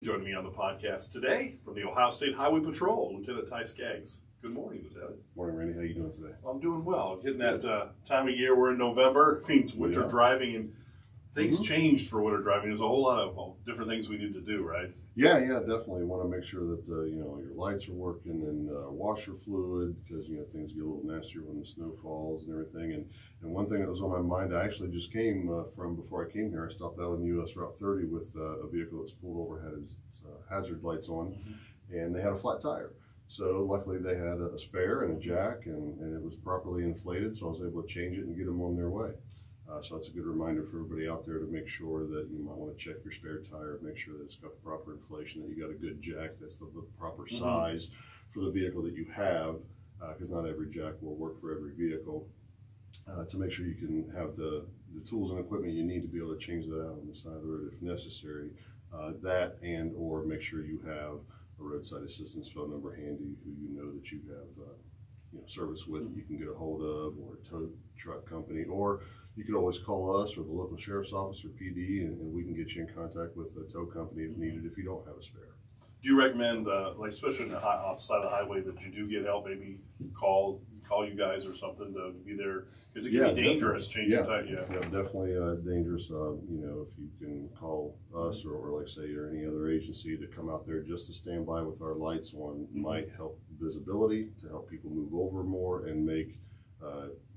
Joining me on the podcast today from the Ohio State Highway Patrol, Lieutenant Ty Skaggs. Good morning, Lieutenant. Morning, Randy. How you doing today? I'm doing well. Getting that time of year. We're in November. Means winter driving, and things changed for winter driving. There's a whole lot of different things we need to do, right? Yeah, definitely. Want to make sure that your lights are working and washer fluid, because things get a little nastier when the snow falls and everything. And one thing that was on my mind, I actually just came from before I came here. I stopped out on US Route 30 with a vehicle that's pulled over, had its hazard lights on, and they had a flat tire. So luckily they had a spare and a jack, and it was properly inflated, so I was able to change it and get them on their way. So that's a good reminder for everybody out there to make sure that you might want to check your spare tire, make sure that it's got the proper inflation, that you got a good jack that's the proper size for the vehicle that you have, because not every jack will work for every vehicle, to make sure you can have the tools and equipment you need to be able to change that out on the side of the road if necessary. That and or make sure you have a roadside assistance phone number handy who you know that you have service with, you can get a hold of, or a tow truck company, or you could always call us or the local sheriff's office or PD, and we can get you in contact with a tow company if needed if you don't have a spare. Do you recommend, like especially on the offside of the highway, that you do get help? Maybe call you guys or something to be there, because it can be dangerous changing tire. Yeah, definitely dangerous. If you can call us or like say or any other agency to come out there just to stand by with our lights on, might help visibility, to help people move over more and make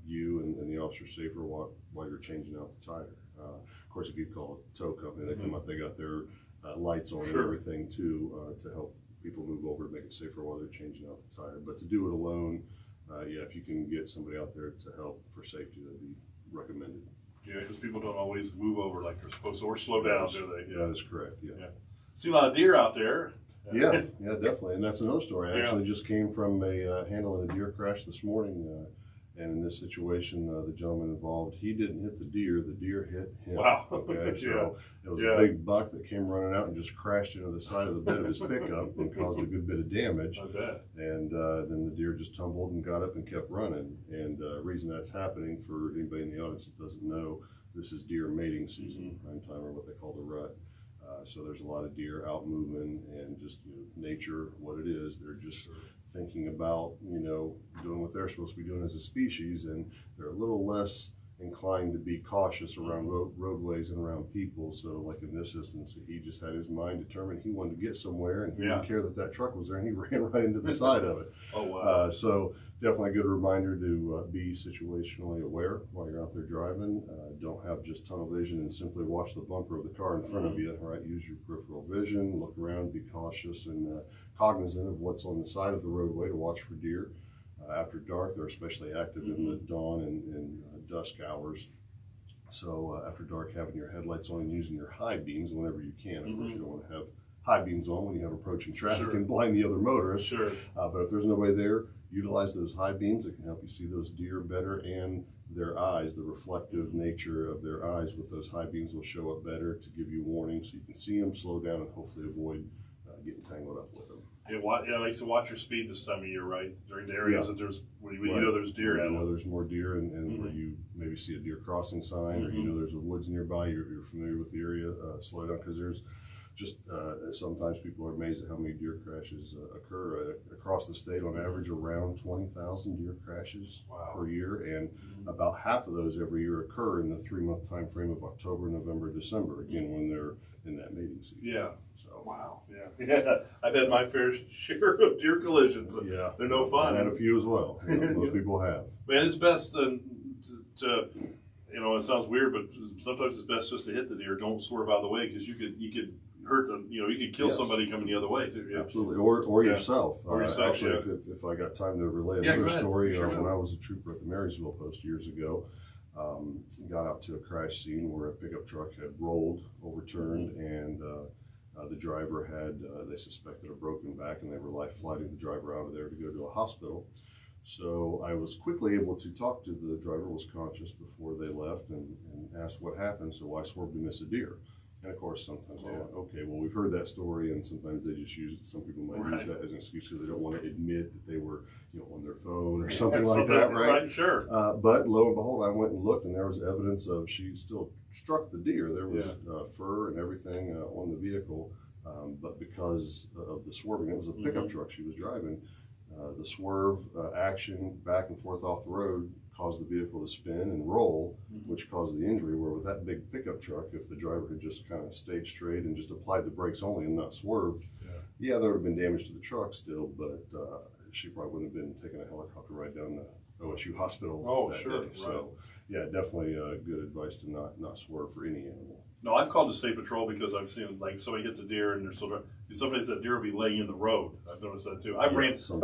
you and the officer safer while you're changing out the tire. Of course, if you call a tow company, they come out, they got their lights on and everything too, to help people move over, to make it safer while they're changing out the tire. But to do it alone, if you can get somebody out there to help for safety, that'd be recommended. Yeah, because people don't always move over like they're supposed to, or slow down, do they? That is correct. Yeah. See a lot of deer out there. Yeah, definitely. And that's another story. I actually just came from handling a deer crash this morning. And in this situation, the gentleman involved, he didn't hit the deer hit him. Wow. Okay, so it was a big buck that came running out and just crashed into the side of the bed of his pickup and caused a good bit of damage. I bet. And then the deer just tumbled and got up and kept running. And the reason that's happening, for anybody in the audience that doesn't know, this is deer mating season, prime time, or what they call the rut. So there's a lot of deer out moving, and just nature, what it is, they're just thinking about doing what they're supposed to be doing as a species, and they're a little less inclined to be cautious around roadways and around people. So like in this instance, he just had his mind determined he wanted to get somewhere, and he didn't care that truck was there, and he ran right into the side of it. Oh wow. So definitely a good reminder to be situationally aware while you're out there driving. Don't have just tunnel vision and simply watch the bumper of the car in front of you, right? Use your peripheral vision, look around, be cautious and cognizant of what's on the side of the roadway to watch for deer. After dark, they're especially active in the dawn and dusk hours. So after dark, having your headlights on and using your high beams whenever you can. Of course, you don't want to have high beams on when you have approaching traffic and blind the other motorists. But if there's nobody there, utilize those high beams. It can help you see those deer better, and their eyes, the reflective nature of their eyes with those high beams will show up better to give you warning, so you can see them, slow down, and hopefully avoid getting tangled up with them. Like to watch your speed this time of year, right? During the areas that there's where you know there's deer. You know there's more deer, and where you maybe see a deer crossing sign, or there's a woods nearby, you're familiar with the area, slow down, because there's just sometimes people are amazed at how many deer crashes occur across the state. On average, around 20,000 deer crashes per year, and about half of those every year occur in the 3-month time frame of October, November, December. Again, when they're in that mating season. Yeah. So I've had my fair share of deer collisions. They're no fun. I had a few as well. Most people have. Man, it's best to it sounds weird, but sometimes it's best just to hit the deer. Don't swerve out of the way, because you could hurt them. You could kill somebody coming the other way too. Yeah. Absolutely, or yourself. Or yourself. Actually, if I got time to relay another story, when I was a trooper at the Marysville post years ago, got out to a crash scene where a pickup truck had rolled, overturned, and the driver had, they suspected a broken back, and they were life flighting the driver out of there to go to a hospital. So I was quickly able to talk to the driver, was conscious before they left, and asked what happened. So I swerved to miss a deer. And of course, sometimes they're like, okay, well, we've heard that story, and sometimes they just use, some people might use that as an excuse because they don't want to admit that they were, on their phone or something like that, right? Sure. But lo and behold, I went and looked, and there was evidence of she still struck the deer. There was fur and everything on the vehicle, but because of the swerving, it was a pickup truck she was driving. The swerve action back and forth off the road caused the vehicle to spin and roll, which caused the injury. Where with that big pickup truck, if the driver had just kind of stayed straight and just applied the brakes only and not swerved, yeah, there would have been damage to the truck still, but she probably wouldn't have been taking a helicopter ride down to OSU hospital that day. So, yeah, definitely good advice to not swerve for any animal. No, I've called the state patrol because I've seen, like, somebody hits a deer and they're still driving. Sometimes that deer will be laying in the road. I've noticed that too. I've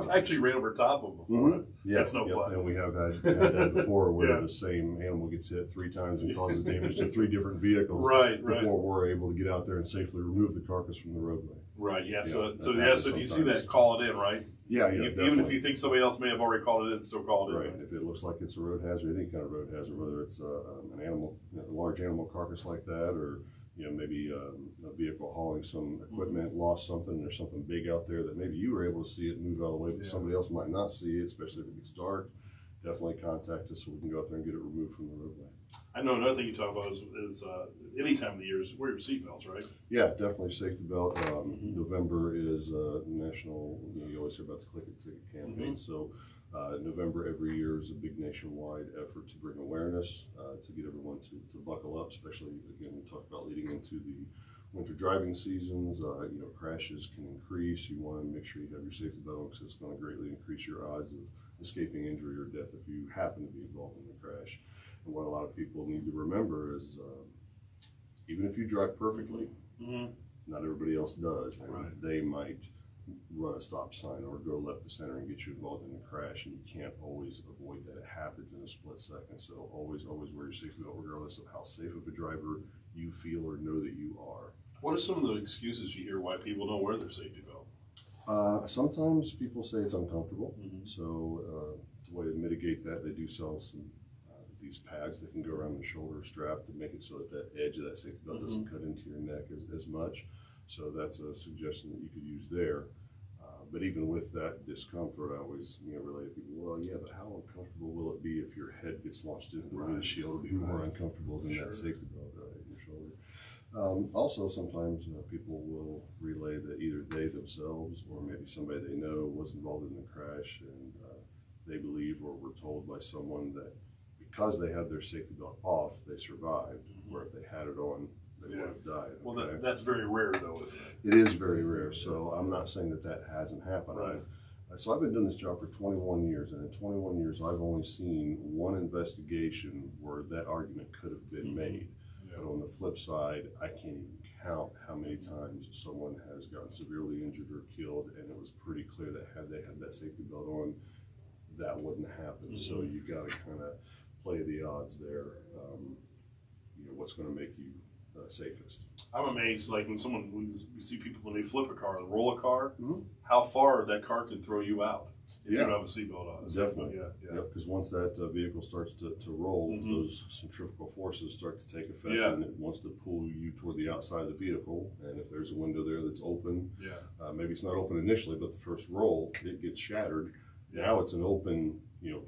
actually ran over top of them before. Yeah, that's no fun. And we have had that before, where the same animal gets hit 3 times and causes damage to 3 different vehicles. Before we're able to get out there and safely remove the carcass from the roadway. Right. Yeah. So if you see that, call it in. Right. Yeah. Even if you think somebody else may have already called it in, still call it in. Right. If it looks like it's a road hazard, any kind of road hazard, whether it's an animal, a large animal carcass like that, or maybe a vehicle hauling some equipment, lost something, there's something big out there that maybe you were able to see it move out of the way, but somebody else might not see it, especially if it gets dark. Definitely contact us so we can go out there and get it removed from the roadway. I know another thing you talk about is any time of the year is wear your seatbelts, right? Yeah, definitely safety belt. November is national, you always hear about the Click It Ticket campaign. So November every year is a big nationwide effort to bring awareness, to get everyone to buckle up, especially, again, we talked about leading into the winter driving seasons. Crashes can increase. You want to make sure you have your safety belt on, because it's going to greatly increase your odds of escaping injury or death if you happen to be involved in the crash. And what a lot of people need to remember is even if you drive perfectly, not everybody else does. And they might run a stop sign or go left to center and get you involved in the crash, and you can't always avoid that. It happens in a split second. So always wear your safety belt, regardless of how safe of a driver you feel or know that you are. What are some of the excuses you hear why people don't wear their safety belt? Sometimes people say it's uncomfortable. So the way to mitigate that, they do sell some these pads that can go around the shoulder strap to make it so that that edge of that safety belt doesn't cut into your neck as much. So that's a suggestion that you could use there. But even with that discomfort, I always relate to people, well, yeah, but how uncomfortable will it be if your head gets launched into the windshield? It'll be more uncomfortable than that safety belt in your shoulder. Also, sometimes people will relay that either they themselves or maybe somebody they know was involved in the crash, and they believe or were told by someone that because they had their safety belt off, they survived, or if they had it on, they would have died. Well, that's very rare, though, isn't it? It is very rare, so I'm not saying that hasn't happened. So I've been doing this job for 21 years, and in 21 years, I've only seen one investigation where that argument could have been made. But on the flip side, I can't even count how many times someone has gotten severely injured or killed, and it was pretty clear that had they had that safety belt on, that wouldn't happen. So you got to kind of play the odds there. What's going to make you safest? I'm amazed, like when we see people when they flip a car, roll a car, how far that car can throw you out if you don't have a seatbelt on. Definitely, because once that vehicle starts to roll, those centrifugal forces start to take effect, and it wants to pull you toward the outside of the vehicle. And if there's a window there that's open, maybe it's not open initially, but the first roll, it gets shattered. Now it's an open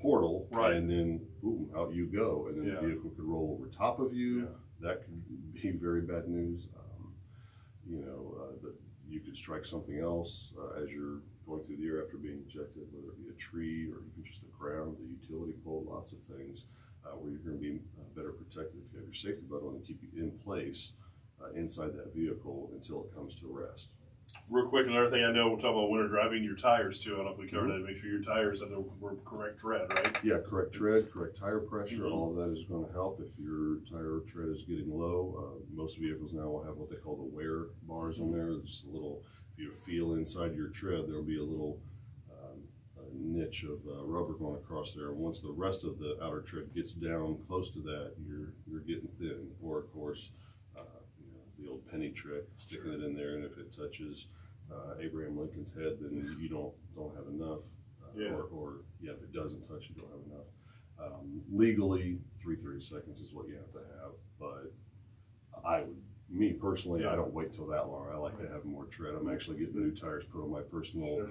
portal, and then boom, out you go, and then the vehicle could roll over top of you. That could be very bad news. That you could strike something else as you're going through the air after being ejected, whether it be a tree or even just the ground, the utility pole, lots of things where you're going to be better protected if you have your safety belt on and keep you in place inside that vehicle until it comes to rest. Real quick, another thing I know, we'll talk about winter driving, your tires too. I don't know if we covered that. Make sure your tires have the correct tread, right? Yeah, correct tread, correct tire pressure. All of that is going to help. If your tire tread is getting low, most vehicles now will have what they call the wear bars on there. Just a little, if you feel inside your tread, there'll be a little niche of rubber going across there. And once the rest of the outer tread gets down close to that, you're getting thin. Or of course, the old penny trick, sticking it in there, and if it touches Abraham Lincoln's head, then you don't have enough. Or if it doesn't touch, you don't have enough. Legally, 3/30 seconds is what you have to have, but me personally, I don't wait till that long. I like to have more tread. I'm actually getting new tires put on my personal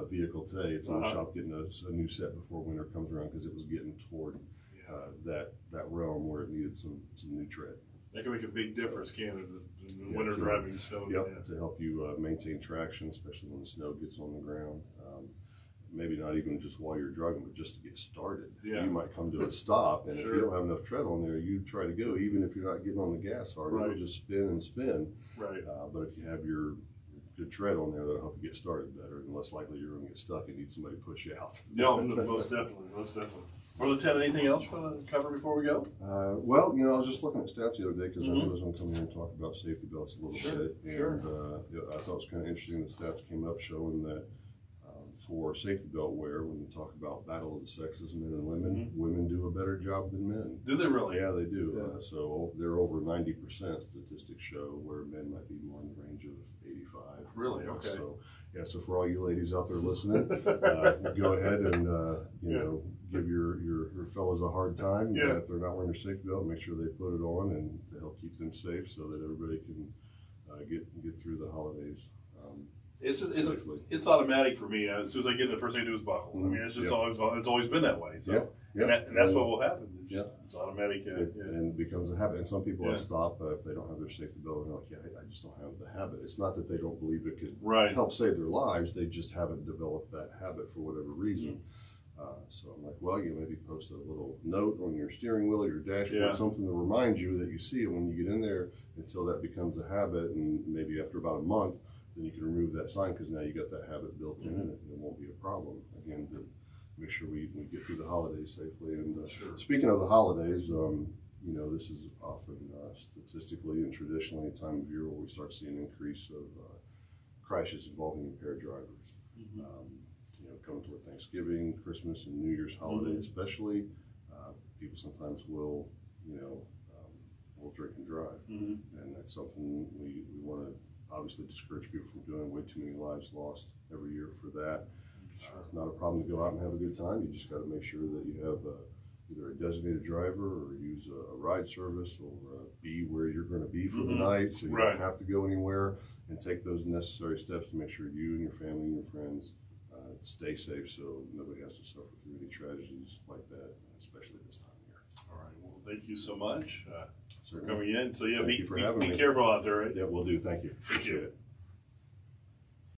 vehicle today. It's in the shop getting a new set before winter comes around, because it was getting toward that realm where it needed some new tread. That can make a big difference, can't it? In Yeah, winter driving in snow. Yep, Yeah. to help you maintain traction, especially when the snow gets on the ground. Maybe not even just while you're driving, but just to get started. Yeah. You might come to a stop, and Sure. if you don't have enough tread on there, you try to go, even if you're not getting on the gas hard, Right. it'll just spin and spin. Right. But if you have your good tread on there, that'll help you get started better, and less likely you're going to get stuck and need somebody to push you out. No, most definitely, most definitely. Well, Lieutenant, anything else you want to cover before we go? Well, I was just looking at stats the other day because I knew I was going to come here and talk about safety belts a little Sure, bit. And sure. I thought it was kind of interesting. The stats came up showing that for safety belt wear, when you talk about battle of the sexes, men and women, women do a better job than men. Do they really? Yeah, they do. Yeah. So they're over 90%. Statistics show where men might be more in the range of 85. Really? Okay. So yeah. So for all you ladies out there listening, go ahead and give your fellas a hard time. Yeah. If they're not wearing their safety belt, make sure they put it on and to help keep them safe, so that everybody can get through the holidays. It's automatic for me. As soon as I get it, the first thing I do is buckle. I mean, it's just always been that way. So, and that's what will happen. It's automatic. And it becomes a habit. And some people stop if they don't have their safety belt. And they're like, I just don't have the habit. It's not that they don't believe it could help save their lives. They just haven't developed that habit for whatever reason. So I'm like, well, you maybe post a little note on your steering wheel or your dashboard, something to remind you that you see it when you get in there, until that becomes a habit. And maybe after about a month, then you can remove that sign, because now you got that habit built in, and it won't be a problem. Again, to make sure we get through the holidays safely. And speaking of the holidays, this is often statistically and traditionally a time of year where we start seeing an increase of crashes involving impaired drivers. Coming toward Thanksgiving, Christmas, and New Year's holiday especially, people sometimes will drink and drive, and that's something we want to obviously discourage people from doing. Way too many lives lost every year for that. It's not a problem to go out and have a good time. You just got to make sure that you have either a designated driver, or use a ride service, or be where you're going to be for the night, so you don't have to go anywhere, and take those necessary steps to make sure you and your family and your friends stay safe, so nobody has to suffer through any tragedies like that, especially this time of year. All right. Well, thank you so much for Certainly. coming in. So Thank you for having me. Be careful out there, right? Yeah, will do. Thank you. Thank you. Appreciate it.